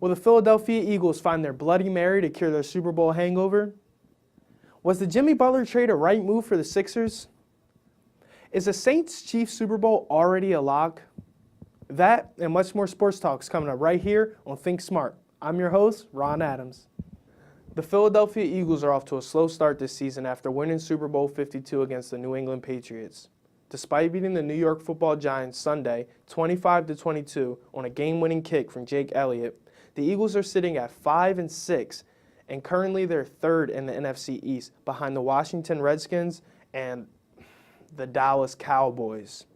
Will the Philadelphia Eagles find their Bloody Mary to cure their Super Bowl hangover? Was the Jimmy Butler trade a right move for the Sixers? Is the Saints-Chiefs Super Bowl already a lock? That and much more sports talk is coming up right here on Think Smart. I'm your host, Ron Adams. The Philadelphia Eagles are off to a slow start this season after winning Super Bowl 52 against the New England Patriots. Despite beating the New York Football Giants Sunday 25-22 on a game-winning kick from Jake Elliott, the Eagles are sitting at 5-6, and currently they're third in the NFC East behind the Washington Redskins and the Dallas Cowboys.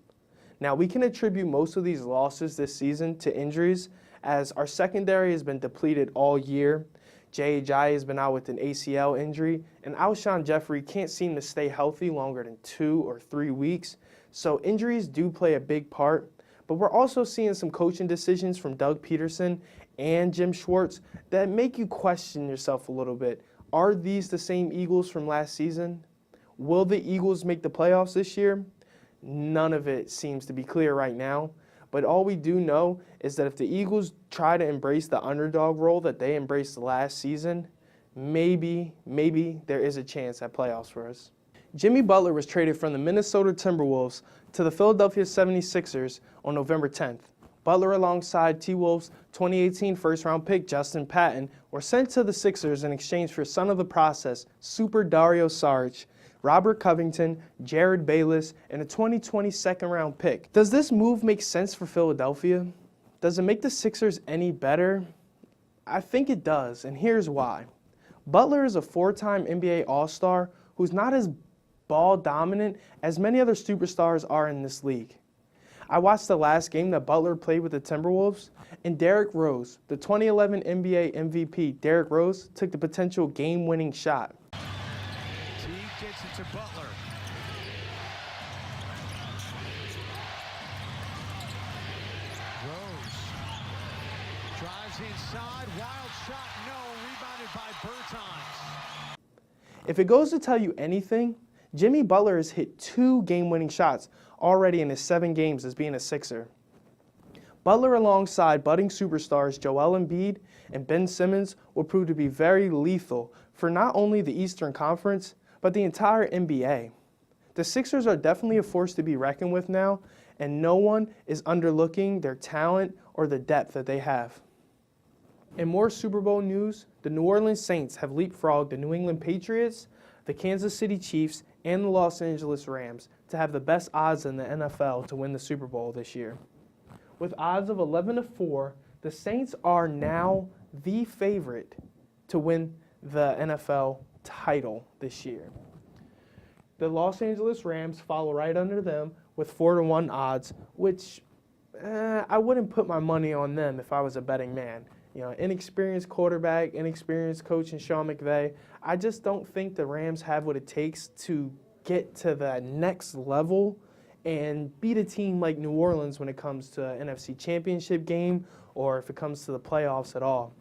Now, we can attribute most of these losses this season to injuries, as our secondary has been depleted all year. Jay Ajayi has been out with an ACL injury, and Alshon Jeffrey can't seem to stay healthy longer than 2 or 3 weeks. So injuries do play a big part, but we're also seeing some coaching decisions from Doug Peterson and Jim Schwartz that make you question yourself a little bit. Are these the same Eagles from last season? Will the Eagles make the playoffs this year? None of it seems to be clear right now. But all we do know is that if the Eagles try to embrace the underdog role that they embraced last season, maybe there is a chance at playoffs for us. Jimmy Butler was traded from the Minnesota Timberwolves to the Philadelphia 76ers on November 10th. Butler, alongside T-Wolves' 2018 first-round pick Justin Patton, were sent to the Sixers in exchange for son of the process, Super Dario Saric, Robert Covington, Jared Bayless, and a 2020 second-round pick. Does this move make sense for Philadelphia? Does it make the Sixers any better? I think it does, and here's why. Butler is a 4-time NBA All-Star who's not as ball-dominant as many other superstars are in this league. I watched the last game that Butler played with the Timberwolves, and Derrick Rose, the 2011 NBA MVP Derrick Rose, took the potential game-winning shot. Gets it to Butler. Rose drives inside, wild shot, no, rebounded by Bertans. If it goes to tell you anything, Jimmy Butler has hit 2 game-winning shots already in his 7 games as being a Sixer. Butler, alongside budding superstars Joel Embiid and Ben Simmons, will prove to be very lethal for not only the Eastern Conference, but the entire NBA. The Sixers are definitely a force to be reckoned with now, and no one is underlooking their talent or the depth that they have. In more Super Bowl news, the New Orleans Saints have leapfrogged the New England Patriots, the Kansas City Chiefs, and the Los Angeles Rams to have the best odds in the NFL to win the Super Bowl this year. With odds of 11-4, the Saints are now the favorite to win the NFL title this year. The Los Angeles Rams follow right under them with 4-1 odds, which I wouldn't put my money on them if I was a betting man. You know, inexperienced quarterback, inexperienced coach in Sean McVay. I just don't think the Rams have what it takes to get to the next level and beat a team like New Orleans when it comes to an NFC Championship game or if it comes to the playoffs at all.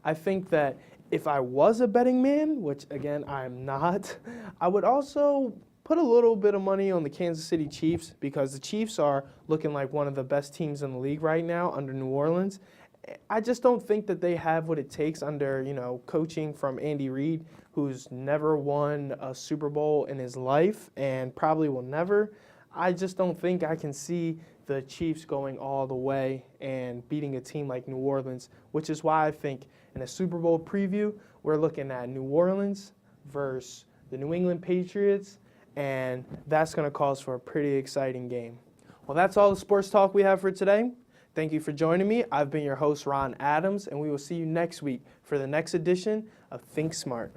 I think that if I was a betting man, which again I am not, I would also put a little bit of money on the Kansas City Chiefs because the Chiefs are looking like one of the best teams in the league right now under New Orleans. I just don't think that they have what it takes under, coaching from Andy Reid, who's never won a Super Bowl in his life and probably will never. I just don't think I can see the Chiefs going all the way and beating a team like New Orleans, which is why I think in a Super Bowl preview, we're looking at New Orleans versus the New England Patriots, and that's going to cause for a pretty exciting game. Well, that's all the sports talk we have for today. Thank you for joining me. I've been your host, Ron Adams, and we will see you next week for the next edition of Think Smart.